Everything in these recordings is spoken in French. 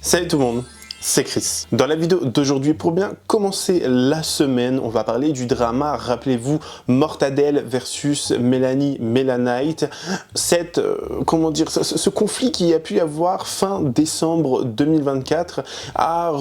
Salut tout le monde, c'est Chris. Dans la vidéo d'aujourd'hui, pour bien commencer la semaine, on va parler du drama, rappelez-vous, Mortadelle versus Mélanie Mélanite. Ce conflit qui a pu y avoir fin décembre 2024 a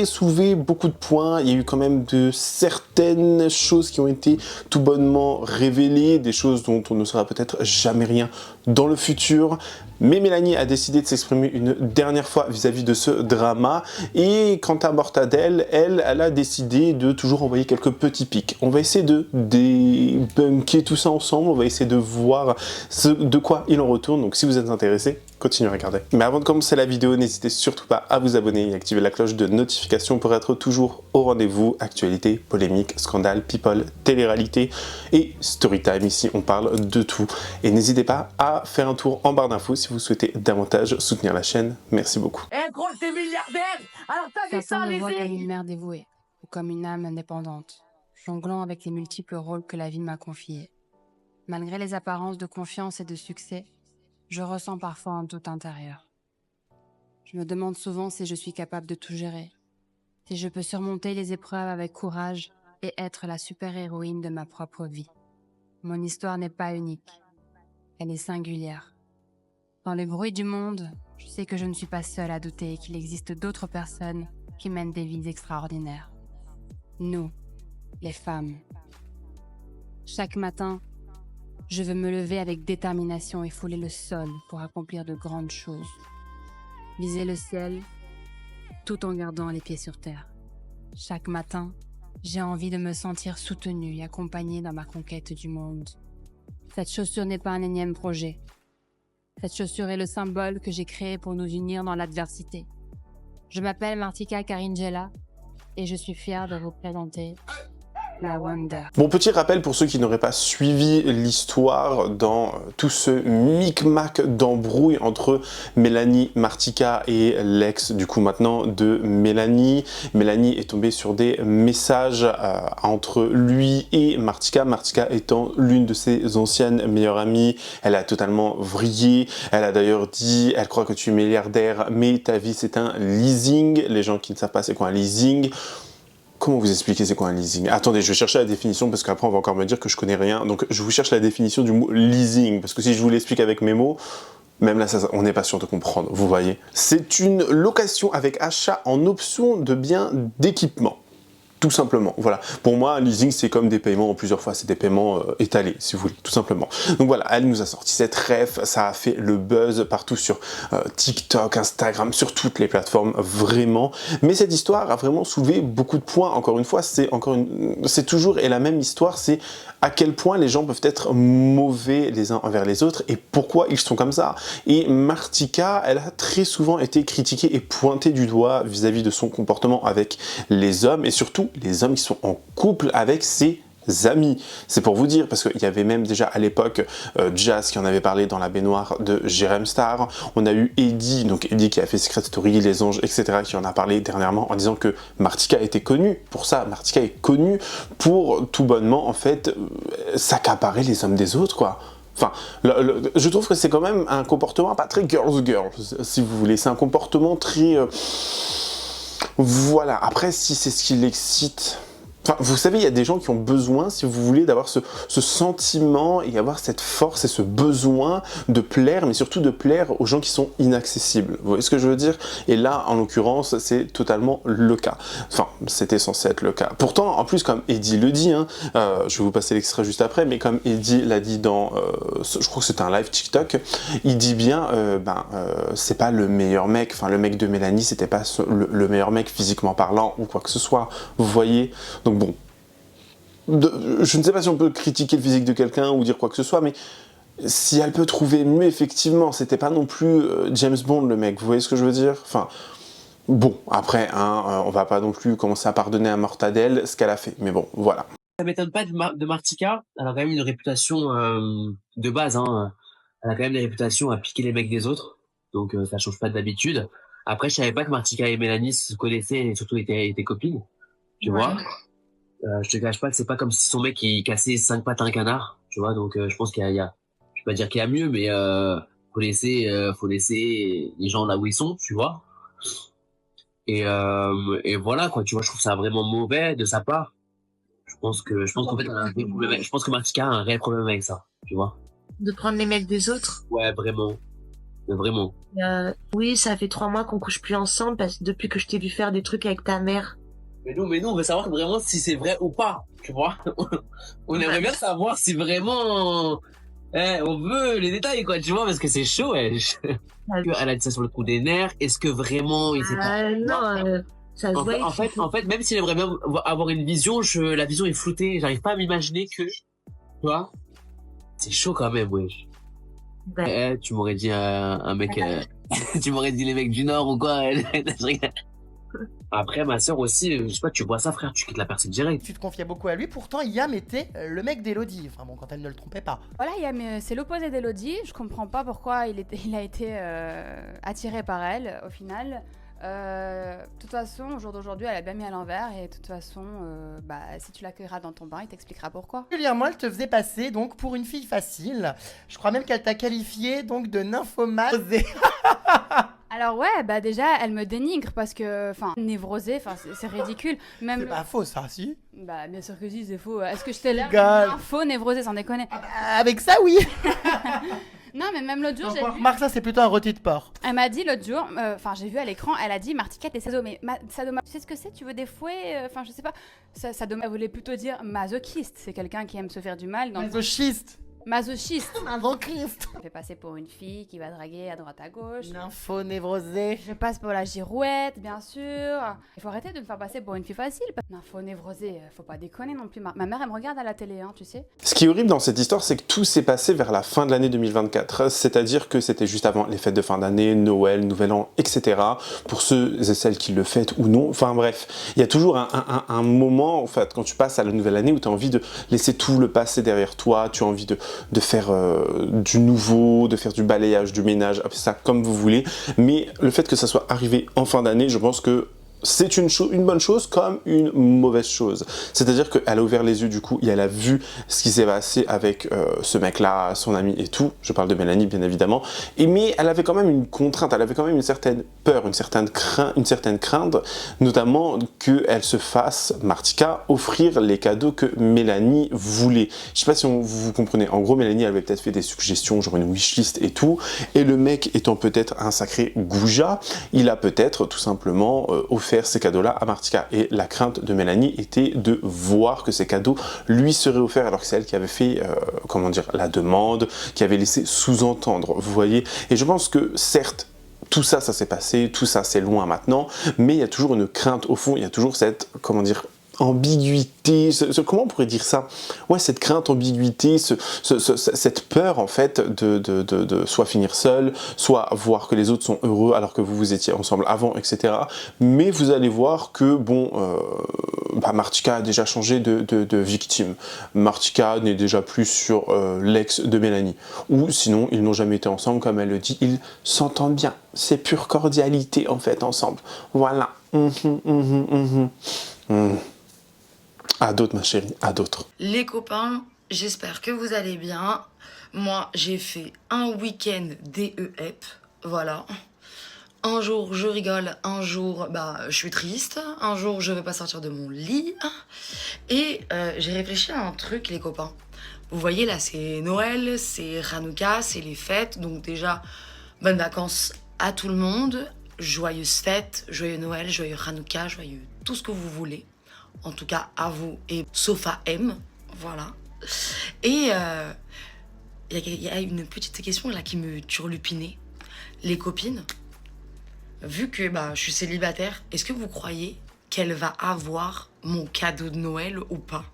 soulevé beaucoup de points. Il y a eu quand même de certaines choses qui ont été tout bonnement révélées, des choses dont on ne saura peut-être jamais rien dans le futur. Mais Mélanie a décidé de s'exprimer une dernière fois vis-à-vis de ce drama. Et quant à Mortadelle, elle a décidé de toujours envoyer quelques petits pics. On va essayer de débunker tout ça ensemble. On va essayer de voir de quoi il en retourne. Donc si vous êtes intéressé, continuez à regarder. Mais avant de commencer la vidéo, n'hésitez surtout pas à vous abonner et activer la cloche de notification pour être toujours au rendez-vous. Actualité, polémique, scandale, people, télé-réalité et storytime. Ici, on parle de tout. Et n'hésitez pas à faire un tour en barre d'infos si vous souhaitez davantage soutenir la chaîne. Merci beaucoup. Eh gros, t'es milliardaire. Alors t'as vu ça, Certains me les voient comme une mère dévouée ou comme une âme indépendante, jonglant avec les multiples rôles que la vie m'a confiés. Malgré les apparences de confiance et de succès, je ressens parfois un doute intérieur. Je me demande souvent si je suis capable de tout gérer, si je peux surmonter les épreuves avec courage et être la super-héroïne de ma propre vie. Mon histoire n'est pas unique, elle est singulière. Dans le bruit du monde, je sais que je ne suis pas seule à douter et qu'il existe d'autres personnes qui mènent des vies extraordinaires. Nous, les femmes. Chaque matin, je veux me lever avec détermination et fouler le sol pour accomplir de grandes choses. Viser le ciel, tout en gardant les pieds sur terre. Chaque matin, j'ai envie de me sentir soutenue et accompagnée dans ma conquête du monde. Cette chaussure n'est pas un énième projet. Cette chaussure est le symbole que j'ai créé pour nous unir dans l'adversité. Je m'appelle Martika Karingela et je suis fière de vous présenter la Wonder. Bon, petit rappel pour ceux qui n'auraient pas suivi l'histoire dans tout ce micmac d'embrouille entre Mélanie Martika et l'ex, du coup maintenant, de Mélanie. Mélanie est tombée sur des messages entre lui et Martika, Martika étant l'une de ses anciennes meilleures amies. Elle a totalement vrillé, elle a d'ailleurs dit, elle croit que tu es milliardaire, mais ta vie c'est un leasing. Les gens qui ne savent pas c'est quoi un leasing, comment vous expliquer c'est quoi un leasing? Attendez, je vais chercher la définition parce qu'après on va encore me dire que je connais rien. Donc je vous cherche la définition du mot leasing parce que si je vous l'explique avec mes mots, même là on n'est pas sûr de comprendre, vous voyez. C'est une location avec achat en option de biens d'équipement. Tout simplement, voilà. Pour moi, un leasing, c'est comme des paiements en plusieurs fois, c'est des paiements étalés, si vous voulez, tout simplement. Donc voilà, elle nous a sorti cette ref, ça a fait le buzz partout sur TikTok, Instagram, sur toutes les plateformes, vraiment. Mais cette histoire a vraiment soulevé beaucoup de points. Encore une fois, c'est toujours et la même histoire, c'est à quel point les gens peuvent être mauvais les uns envers les autres et pourquoi ils sont comme ça. Et Martika, elle a très souvent été critiquée et pointée du doigt vis-à-vis de son comportement avec les hommes et surtout les hommes qui sont en couple avec ses amis. C'est pour vous dire, parce qu'il y avait même déjà à l'époque Jazz qui en avait parlé dans la baignoire de Jérém Star. On a eu Eddie, donc Eddie qui a fait Secret Story, Les Anges, etc., qui en a parlé dernièrement en disant que Martika était connue pour ça. Martika est connue pour tout bonnement, en fait, s'accaparer les hommes des autres, quoi. Enfin, je trouve que c'est quand même un comportement pas très girls, si vous voulez. C'est un comportement très... Voilà, après, si c'est ce qui l'excite... Enfin, vous savez, il y a des gens qui ont besoin, si vous voulez, d'avoir ce sentiment et avoir cette force et ce besoin de plaire, mais surtout de plaire aux gens qui sont inaccessibles. Vous voyez ce que je veux dire? Et là, en l'occurrence, c'est totalement le cas. Enfin, c'était censé être le cas. Pourtant, en plus, comme Eddie le dit, hein, je vais vous passer l'extrait juste après, mais comme Eddie l'a dit dans, je crois que c'était un live TikTok, il dit bien, c'est pas le meilleur mec, enfin, le mec de Mélanie, c'était pas le meilleur mec physiquement parlant ou quoi que ce soit. Vous voyez? Donc bon, je ne sais pas si on peut critiquer le physique de quelqu'un ou dire quoi que ce soit, mais si elle peut trouver mieux, effectivement, c'était pas non plus James Bond le mec, vous voyez ce que je veux dire? Enfin, bon, après, hein, on va pas non plus commencer à pardonner à Mortadelle ce qu'elle a fait, mais bon, voilà. Ça m'étonne pas de Martika, elle a quand même une réputation de base, hein. Elle a quand même une réputation à piquer les mecs des autres, donc ça change pas d'habitude. Après, je savais pas que Martika et Mélanie se connaissaient et surtout étaient copines, tu vois. Je te cache pas que c'est pas comme si son mec il cassait 5 pattes à un canard, tu vois, donc je pense je vais pas dire qu'il y a mieux, mais Faut laisser les gens là où ils sont, tu vois. Et voilà, quoi, tu vois, je trouve ça vraiment mauvais de sa part. Je pense qu'en fait, elle a un vrai problème je pense que Martika a un réel problème avec ça, tu vois. De prendre les mecs des autres. Ouais, vraiment. Mais vraiment. Oui, ça fait 3 mois qu'on couche plus ensemble parce que depuis que je t'ai vu faire des trucs avec ta mère. Mais nous, on veut savoir vraiment si c'est vrai ou pas, tu vois. On aimerait bien savoir si vraiment, on veut les détails, quoi, tu vois, parce que c'est chaud, elle a dit ça sur le coup des nerfs. Est-ce que vraiment il s'est pas... Non, ça se voit. En fait, même s'il aimerait bien avoir une vision, la vision est floutée. J'arrive pas à m'imaginer que, tu vois. C'est chaud quand même, wesh. Ouais. Tu m'aurais dit un mec, tu m'aurais dit les mecs du Nord ou quoi. Je rigole. Après, ma sœur aussi, je sais pas, tu vois ça, frère, tu quittes la personne direct. Tu te confiais beaucoup à lui, pourtant Yam était le mec d'Elodie, enfin bon, quand elle ne le trompait pas. Voilà, c'est l'opposé d'Elodie. Je comprends pas pourquoi il a été attiré par elle, au final. De toute façon, au jour d'aujourd'hui, elle a bien mis à l'envers. Et de toute façon, si tu l'accueilleras dans ton bain, il t'expliquera pourquoi. Régulièrement, elle te faisait passer donc pour une fille facile. Je crois même qu'elle t'a qualifié donc de nymphomane. Alors ouais, déjà, elle me dénigre parce que, névrosée, c'est ridicule. Même C'est pas faux ça, si. Bah bien sûr que si, c'est faux. Est-ce que je t'ai l'air faux névrosée, sans déconner? Avec ça, oui. Non, mais même l'autre jour, j'ai vu... Remarque, ça, c'est plutôt un rôti de porc. Elle m'a dit l'autre jour, j'ai vu à l'écran, elle a dit Martika, t'es sadomaso. Mais sadomaso, tu sais ce que c'est? Tu veux des fouets? Je sais pas. Sadomaso, elle voulait plutôt dire masochiste. C'est quelqu'un qui aime se faire du mal. Masochiste. Masochiste. Masochiste. Je fais passer pour une fille qui va draguer à droite à gauche. Nympho névrosée. Je passe pour la girouette, bien sûr. Il faut arrêter de me faire passer pour une fille facile. Nympho névrosée, faut pas déconner non plus. Ma mère, elle me regarde à la télé, tu sais. Ce qui est horrible dans cette histoire, c'est que tout s'est passé vers la fin de l'année 2024. C'est-à-dire que c'était juste avant les fêtes de fin d'année, Noël, Nouvel An, etc. Pour ceux et celles qui le fêtent ou non. Enfin bref, il y a toujours un moment, en fait, quand tu passes à la nouvelle année où tu as envie de laisser tout le passé derrière toi, tu as envie de faire du nouveau, de faire du balayage, du ménage, appelez ça comme vous voulez, mais le fait que ça soit arrivé en fin d'année, je pense que c'est une bonne chose comme une mauvaise chose. C'est-à-dire qu'elle a ouvert les yeux du coup et elle a vu ce qui s'est passé avec ce mec-là, son ami et tout. Je parle de Mélanie bien évidemment. Mais elle avait quand même une contrainte, elle avait quand même une certaine peur, une certaine crainte, notamment qu'elle se fasse, Martika, offrir les cadeaux que Mélanie voulait. Je sais pas si vous comprenez. En gros, Mélanie elle avait peut-être fait des suggestions, genre une wishlist et tout. Et le mec étant peut-être un sacré goujat, il a peut-être tout simplement offert ces cadeaux-là à Martika. Et la crainte de Mélanie était de voir que ces cadeaux lui seraient offerts alors que c'est elle qui avait fait, la demande, qui avait laissé sous-entendre, vous voyez. Et je pense que certes, tout ça, ça s'est passé, tout ça, c'est loin maintenant, mais il y a toujours une crainte au fond, il y a toujours cette, ambiguïté, comment on pourrait dire ça? Ouais, cette crainte, ambiguïté, cette peur en fait de soit finir seul, soit voir que les autres sont heureux alors que vous étiez ensemble avant, etc. Mais vous allez voir que Martika a déjà changé de victime. Martika n'est déjà plus sur l'ex de Mélanie. Ou sinon, ils n'ont jamais été ensemble, comme elle le dit, ils s'entendent bien. C'est pure cordialité en fait ensemble. Voilà. À d'autres, ma chérie, à d'autres. Les copains, j'espère que vous allez bien. Moi, j'ai fait un week-end DEP, voilà. Un jour, je rigole, un jour, je suis triste, un jour, je vais pas sortir de mon lit. Et j'ai réfléchi à un truc, les copains. Vous voyez, là, c'est Noël, c'est Hanouka, c'est les fêtes. Donc déjà, bonnes vacances à tout le monde. Joyeuses fêtes, joyeux Noël, joyeux Hanouka, joyeux tout ce que vous voulez. En tout cas, à vous et sauf à M, voilà. Et il y a une petite question là qui me turlupinait. Les copines, vu que je suis célibataire, est-ce que vous croyez qu'elle va avoir mon cadeau de Noël ou pas?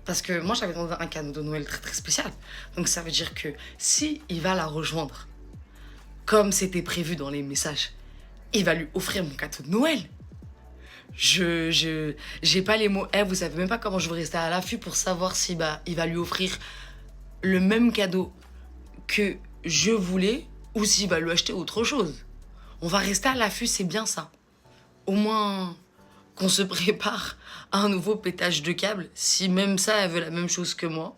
Parce que moi, j'avais demandé un cadeau de Noël très très spécial. Donc ça veut dire que si il va la rejoindre, comme c'était prévu dans les messages, il va lui offrir mon cadeau de Noël. J'ai pas les mots. Vous savez même pas comment je vais rester à l'affût pour savoir si il va lui offrir le même cadeau que je voulais ou s'il va lui acheter autre chose. On va rester à l'affût, c'est bien ça. Au moins qu'on se prépare à un nouveau pétage de câble, si même ça, elle veut la même chose que moi.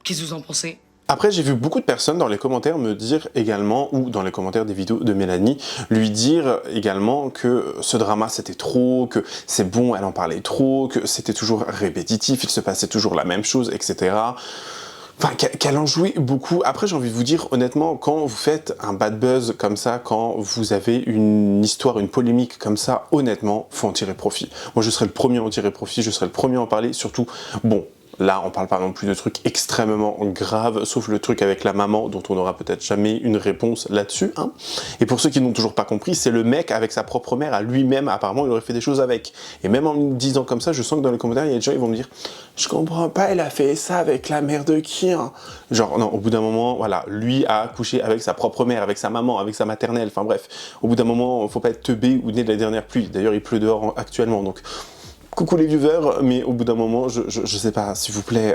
Qu'est-ce que vous en pensez? Après, j'ai vu beaucoup de personnes dans les commentaires me dire également, ou dans les commentaires des vidéos de Mélanie, lui dire également que ce drama c'était trop, que c'est bon, elle en parlait trop, que c'était toujours répétitif, il se passait toujours la même chose, etc. Enfin, qu'elle en jouait beaucoup. Après, j'ai envie de vous dire, honnêtement, quand vous faites un bad buzz comme ça, quand vous avez une histoire, une polémique comme ça, honnêtement, faut en tirer profit. Moi, je serais le premier à en tirer profit, je serais le premier à en parler, surtout, bon, là, on parle pas non plus de trucs extrêmement graves, sauf le truc avec la maman, dont on n'aura peut-être jamais une réponse là-dessus. Hein. Et pour ceux qui n'ont toujours pas compris, c'est le mec avec sa propre mère, à lui-même, apparemment, il aurait fait des choses avec. Et même en me disant comme ça, je sens que dans les commentaires, il y a des gens qui vont me dire « Je comprends pas, elle a fait ça avec la mère de qui hein ?» Genre, non, au bout d'un moment, voilà, lui a couché avec sa propre mère, avec sa maman, avec sa maternelle, enfin bref. Au bout d'un moment, faut pas être teubé ou né de la dernière pluie. D'ailleurs, il pleut dehors actuellement, donc... Coucou les viewers, mais au bout d'un moment, je sais pas, s'il vous plaît,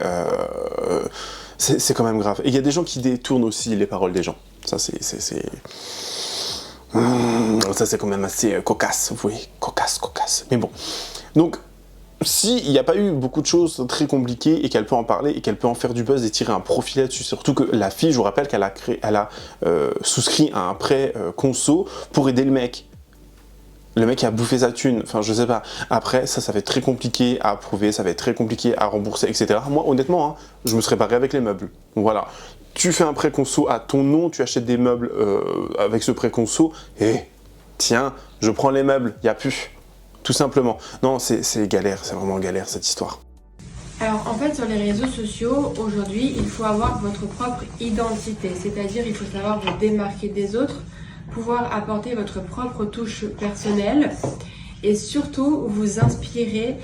c'est quand même grave. Et il y a des gens qui détournent aussi les paroles des gens. Ça, ça, c'est quand même assez cocasse, vous voyez, cocasse. Mais bon. Donc, s'il n'y a pas eu beaucoup de choses très compliquées et qu'elle peut en parler et qu'elle peut en faire du buzz et tirer un profit là-dessus, surtout que la fille, je vous rappelle qu'elle a souscrit à un prêt conso pour aider le mec. Le mec a bouffé sa thune, enfin je sais pas. Après, ça va être très compliqué à approuver, ça va être très compliqué à rembourser, etc. Moi, honnêtement, hein, je me serais barré avec les meubles. Voilà. Tu fais un prêt conso à ton nom, tu achètes des meubles avec ce prêt conso, et tiens, je prends les meubles, y a plus. Tout simplement. Non, c'est galère, c'est vraiment galère cette histoire. Alors en fait sur les réseaux sociaux, aujourd'hui il faut avoir votre propre identité, c'est-à-dire il faut savoir vous démarquer des autres, pouvoir apporter votre propre touche personnelle et surtout vous inspirer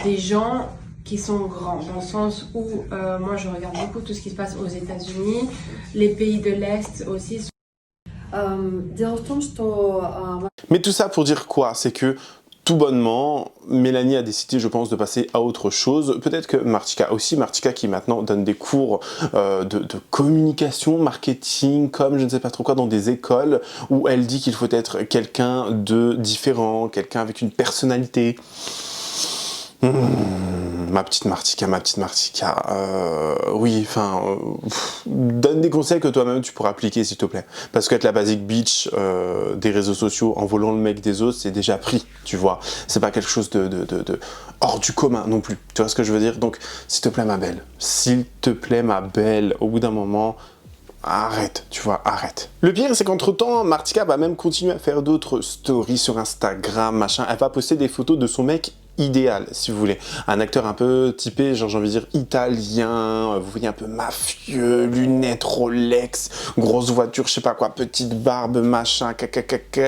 des gens qui sont grands, dans le sens où moi je regarde beaucoup tout ce qui se passe aux États-Unis, les pays de l'Est aussi. Mais tout ça pour dire quoi? C'est que tout bonnement, Mélanie a décidé, je pense, de passer à autre chose. Peut-être que Martika aussi, Martika qui maintenant donne des cours de communication, marketing, comme je ne sais pas trop quoi, dans des écoles, où elle dit qu'il faut être quelqu'un de différent, quelqu'un avec une personnalité. Ma petite Martika, oui, enfin, donne des conseils que toi-même tu pourras appliquer s'il te plaît. Parce qu'être la basic bitch des réseaux sociaux en volant le mec des autres, c'est déjà pris, tu vois. C'est pas quelque chose de hors du commun non plus, tu vois ce que je veux dire. Donc, s'il te plaît ma belle, au bout d'un moment... Arrête, tu vois, arrête. Le pire, c'est qu'entre-temps, Martika va même continuer à faire d'autres stories sur Instagram, machin. Elle va poster des photos de son mec idéal, si vous voulez. Un acteur un peu typé, genre j'ai envie de dire italien, vous voyez un peu mafieux, lunettes, Rolex, grosse voiture, je sais pas quoi, petite barbe, machin,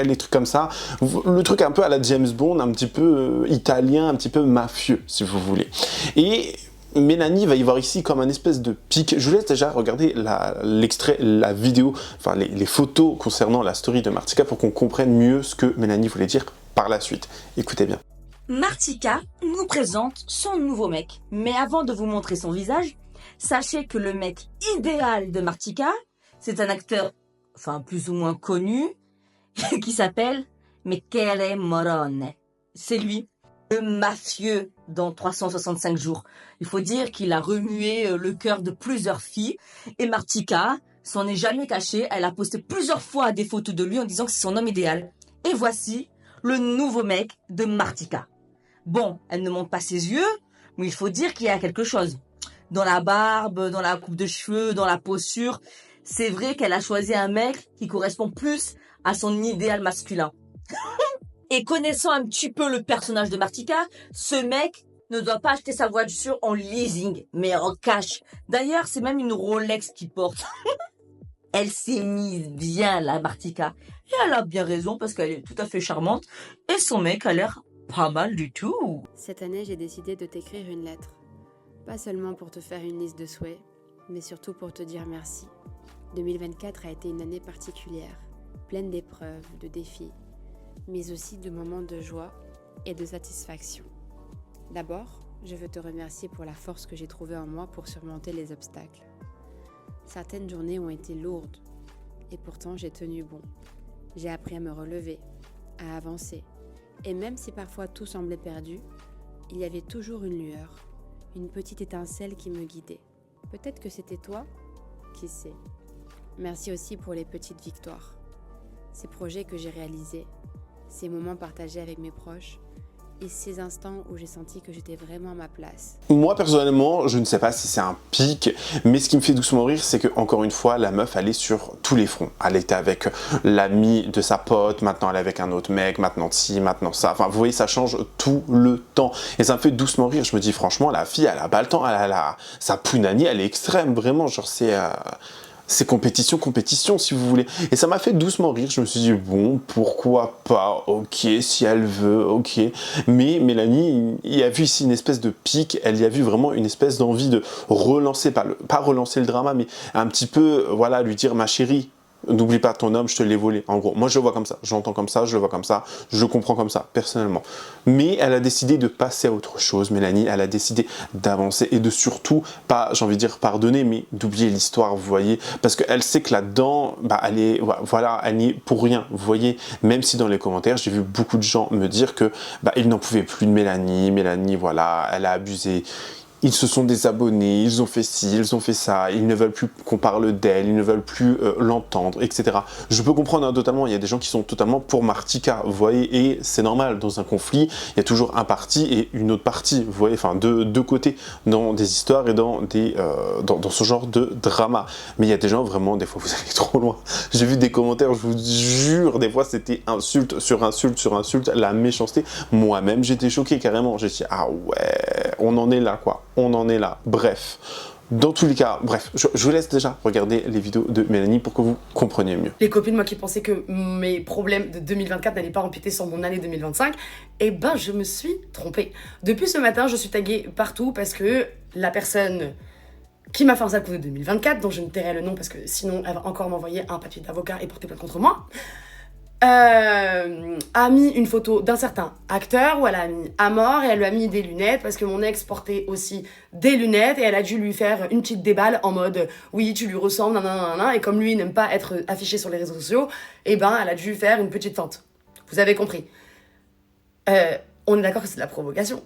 les trucs comme ça. Le truc un peu à la James Bond, un petit peu italien, un petit peu mafieux, si vous voulez. Et... Mélanie va y voir ici comme un espèce de pic. Je vous laisse déjà regarder l'extrait, la vidéo, enfin les photos concernant la story de Martika pour qu'on comprenne mieux ce que Mélanie voulait dire par la suite. Écoutez bien. Martika nous présente son nouveau mec. Mais avant de vous montrer son visage, sachez que le mec idéal de Martika, c'est un acteur, enfin plus ou moins connu, qui s'appelle Michele Morrone. C'est lui. Le mafieux dans 365 jours. Il faut dire qu'il a remué le cœur de plusieurs filles. Et Martika s'en est jamais cachée. Elle a posté plusieurs fois des photos de lui en disant que c'est son homme idéal. Et voici le nouveau mec de Martika. Bon, elle ne monte pas ses yeux, mais il faut dire qu'il y a quelque chose. Dans la barbe, dans la coupe de cheveux, dans la posture. C'est vrai qu'elle a choisi un mec qui correspond plus à son idéal masculin. Et connaissant un petit peu le personnage de Martika, ce mec ne doit pas acheter sa voiture en leasing, mais en cash. D'ailleurs, c'est même une Rolex qu'il porte. Elle s'est mise bien, la Martika. Et elle a bien raison parce qu'elle est tout à fait charmante. Et son mec a l'air pas mal du tout. Cette année, j'ai décidé de t'écrire une lettre. Pas seulement pour te faire une liste de souhaits, mais surtout pour te dire merci. 2024 a été une année particulière, pleine d'épreuves, de défis, mais aussi de moments de joie et de satisfaction. D'abord, je veux te remercier pour la force que j'ai trouvée en moi pour surmonter les obstacles. Certaines journées ont été lourdes, et pourtant j'ai tenu bon. J'ai appris à me relever, à avancer, et même si parfois tout semblait perdu, il y avait toujours une lueur, une petite étincelle qui me guidait. Peut-être que c'était toi, esquissées. Merci aussi pour les petites victoires. Ces projets que j'ai réalisés, ces moments partagés avec mes proches, et ces instants où j'ai senti que j'étais vraiment à ma place. Moi personnellement, je ne sais pas si c'est un pic, mais ce qui me fait doucement rire, c'est que encore une fois, la meuf, elle est sur tous les fronts. Elle était avec l'ami de sa pote, maintenant elle est avec un autre mec, maintenant ci, maintenant ça. Enfin, vous voyez, ça change tout le temps. Et ça me fait doucement rire. Je me dis, franchement, la fille, elle a pas le temps. Sa punani, elle est extrême, vraiment. Genre, c'est compétition, si vous voulez. Et ça m'a fait doucement rire. Je me suis dit, bon, pourquoi pas, ok, si elle veut, ok. Mais Mélanie, il y a vu ici une espèce de pic. Elle y a vu vraiment une espèce d'envie de relancer, pas relancer le drama, mais un petit peu, voilà, lui dire, ma chérie, n'oublie pas ton homme, je te l'ai volé. En gros, moi je le vois comme ça, je l'entends comme ça, je le vois comme ça, je le comprends comme ça, personnellement. Mais elle a décidé de passer à autre chose, Mélanie. Elle a décidé d'avancer et de surtout, pas, j'ai envie de dire pardonner, mais d'oublier l'histoire, vous voyez. Parce qu'elle sait que là-dedans, bah, elle n'y est pour rien, vous voyez. Même si dans les commentaires, j'ai vu beaucoup de gens me dire que bah, ils n'en pouvaient plus de Mélanie. Mélanie, voilà, elle a abusé. Ils se sont désabonnés, ils ont fait ci, ils ont fait ça, ils ne veulent plus qu'on parle d'elle, ils ne veulent plus l'entendre, etc. Je peux comprendre hein, totalement, il y a des gens qui sont totalement pour Martika, vous voyez, et c'est normal, dans un conflit, il y a toujours un parti et une autre partie, vous voyez, enfin deux côtés dans des histoires et dans ce genre de drama. Mais il y a des gens, vraiment, des fois vous allez trop loin. J'ai vu des commentaires, je vous jure, des fois c'était insulte sur insulte sur insulte, la méchanceté. Moi-même, j'étais choqué carrément, j'ai dit, ah ouais, on en est là quoi. On en est là, bref. Dans tous les cas, bref, je vous laisse déjà regarder les vidéos de Mélanie pour que vous compreniez mieux. Les copines, moi qui pensais que mes problèmes de 2024 n'allaient pas empiéter sur mon année 2025, eh ben je me suis trompée. Depuis ce matin, je suis taguée partout parce que la personne qui m'a fait un sale coup de 2024, dont je ne tairai le nom parce que sinon elle va encore m'envoyer un papier d'avocat et porter plainte contre moi, a mis une photo d'un certain acteur où elle a mis à mort et elle lui a mis des lunettes parce que mon ex portait aussi des lunettes et elle a dû lui faire une petite déballe en mode oui tu lui ressembles nanana, et comme lui n'aime pas être affiché sur les réseaux sociaux, et ben elle a dû faire une petite feinte. Vous avez compris. On est d'accord que c'est de la provocation.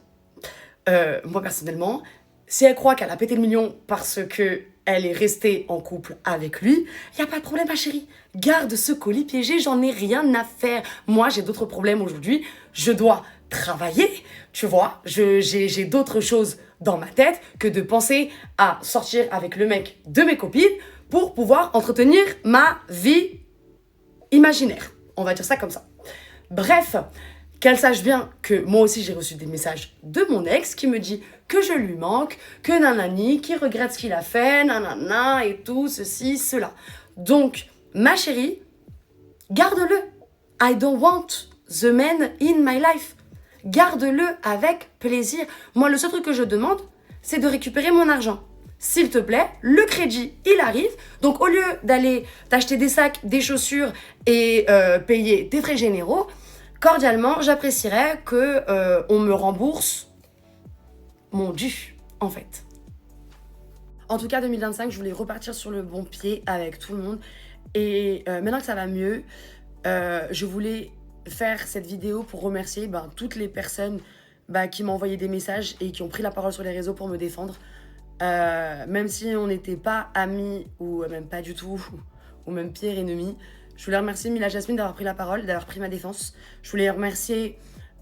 Moi personnellement, si elle croit qu'elle a pété le million parce que elle est restée en couple avec lui, y a pas de problème ma chérie. Garde ce colis piégé, j'en ai rien à faire. Moi j'ai d'autres problèmes aujourd'hui, je dois travailler, tu vois, j'ai d'autres choses dans ma tête que de penser à sortir avec le mec de mes copines pour pouvoir entretenir ma vie imaginaire. On va dire ça comme ça. Bref, qu'elle sache bien que moi aussi j'ai reçu des messages de mon ex qui me dit que je lui manque, que nanani, qui regrette ce qu'il a fait, nanana et tout, ceci, cela. Donc, ma chérie, garde-le. I don't want the man in my life. Garde-le avec plaisir. Moi, le seul truc que je demande, c'est de récupérer mon argent. S'il te plaît, le crédit, il arrive. Donc, au lieu d'aller t'acheter des sacs, des chaussures et payer tes frais généraux, cordialement, j'apprécierais que on me rembourse mon dû, en fait. En tout cas, 2025, je voulais repartir sur le bon pied avec tout le monde. Et maintenant que ça va mieux, je voulais faire cette vidéo pour remercier toutes les personnes qui m'ont envoyé des messages et qui ont pris la parole sur les réseaux pour me défendre. Même si on n'était pas amis, ou même pas du tout, ou même pire ennemis. Je voulais remercier Mila Jasmine d'avoir pris la parole, d'avoir pris ma défense. Je voulais remercier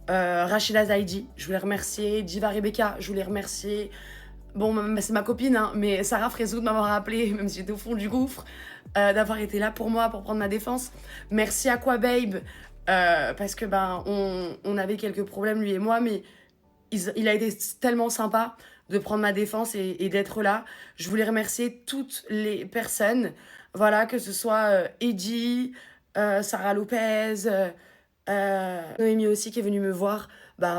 Rachida Zaidi, je voulais remercier Diva Rebecca, je voulais remercier, bon c'est ma copine, hein, mais Sarah Frézou de m'avoir appelé, même si j'étais au fond du gouffre, d'avoir été là pour moi, pour prendre ma défense. Merci Aquababe, parce que on avait quelques problèmes lui et moi, mais il a été tellement sympa de prendre ma défense et d'être là. Je voulais remercier toutes les personnes, voilà, que ce soit Eddie, Sarah Lopez, Noémie aussi qui est venue me voir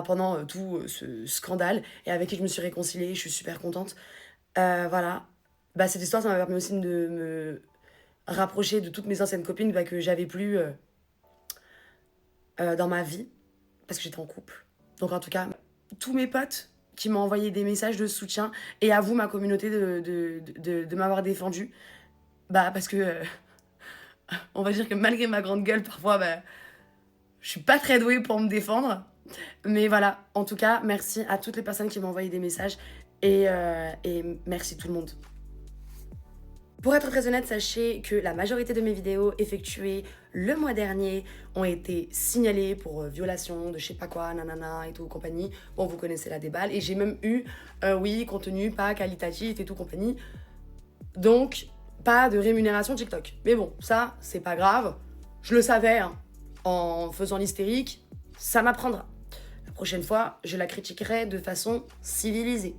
pendant tout ce scandale et avec qui je me suis réconciliée, je suis super contente. Voilà, cette histoire ça m'a permis aussi de me rapprocher de toutes mes anciennes copines que j'avais plus dans ma vie parce que j'étais en couple. Donc en tout cas, tous mes potes qui m'ont envoyé des messages de soutien et à vous ma communauté de m'avoir défendue parce que on va dire que malgré ma grande gueule parfois je suis pas très douée pour me défendre. Mais voilà, en tout cas, merci à toutes les personnes qui m'ont envoyé des messages et merci tout le monde. Pour être très honnête, sachez que la majorité de mes vidéos effectuées le mois dernier ont été signalées pour violation de je sais pas quoi, nanana et tout compagnie. Bon, vous connaissez la déballe. Et j'ai même eu, oui, contenu pas qualitatif et tout compagnie. Donc, pas de rémunération TikTok. Mais bon, ça, c'est pas grave. Je le savais, hein. En faisant l'hystérique, ça m'apprendra. La prochaine fois, je la critiquerai de façon civilisée.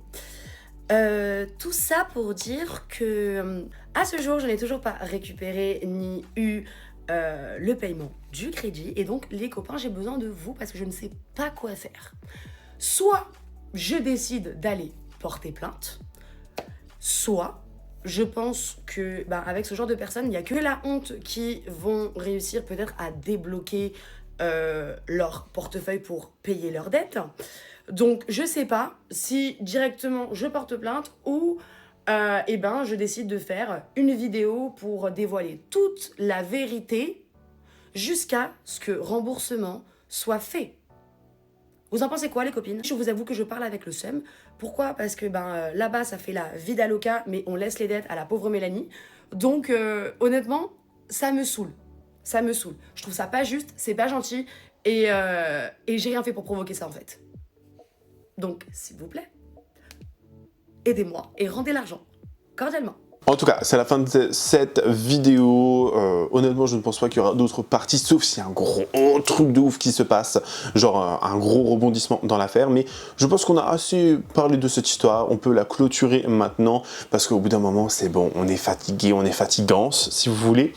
Tout ça pour dire que à ce jour, je n'ai toujours pas récupéré ni eu le paiement du crédit. Et donc, les copains, j'ai besoin de vous parce que je ne sais pas quoi faire. Soit je décide d'aller porter plainte, soit je pense que avec ce genre de personnes, il n'y a que la honte qui vont réussir peut-être à débloquer leur portefeuille pour payer leurs dettes. Donc, je sais pas si directement je porte plainte ou je décide de faire une vidéo pour dévoiler toute la vérité jusqu'à ce que remboursement soit fait. Vous en pensez quoi, les copines? Je vous avoue que je parle avec le seum. Pourquoi? Parce que là-bas, ça fait la vie d'Aloca, mais on laisse les dettes à la pauvre Mélanie. Donc, honnêtement, ça me saoule. Ça me saoule. Je trouve ça pas juste, c'est pas gentil, et j'ai rien fait pour provoquer ça, en fait. Donc, s'il vous plaît, aidez-moi et rendez l'argent, cordialement. En tout cas, c'est la fin de cette vidéo. Honnêtement, je ne pense pas qu'il y aura d'autres parties, sauf s'il y a un gros truc de ouf qui se passe, genre un gros rebondissement dans l'affaire. Mais je pense qu'on a assez parlé de cette histoire. On peut la clôturer maintenant, parce qu'au bout d'un moment, c'est bon, on est fatigué, on est fatigance, si vous voulez.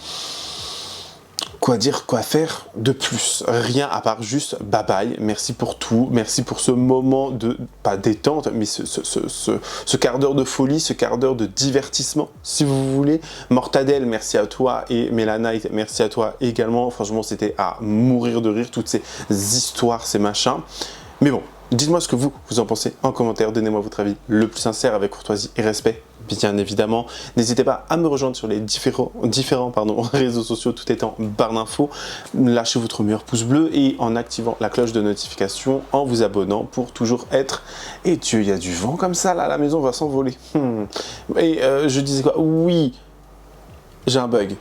Quoi dire, quoi faire de plus? Rien à part juste bye bye, merci pour tout, merci pour ce moment de, pas détente, mais ce quart d'heure de folie, ce quart d'heure de divertissement, si vous voulez. Mortadelle, merci à toi, et Mélanite, merci à toi également. Franchement, c'était à mourir de rire, toutes ces histoires, ces machins. Mais bon, dites-moi ce que vous en pensez en commentaire, donnez-moi votre avis le plus sincère avec courtoisie et respect, bien évidemment. N'hésitez pas à me rejoindre sur les différents réseaux sociaux, tout est en barre d'infos. Lâchez votre meilleur pouce bleu et en activant la cloche de notification, en vous abonnant pour toujours être... Et Dieu, il y a du vent comme ça, là, la maison va s'envoler. Et je disais quoi? Oui, j'ai un bug.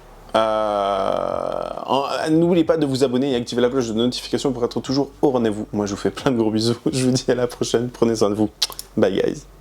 N'oubliez pas de vous abonner et activer la cloche de notification pour être toujours au rendez-vous. Moi, je vous fais plein de gros bisous. Je vous dis à la prochaine. Prenez soin de vous. Bye, guys.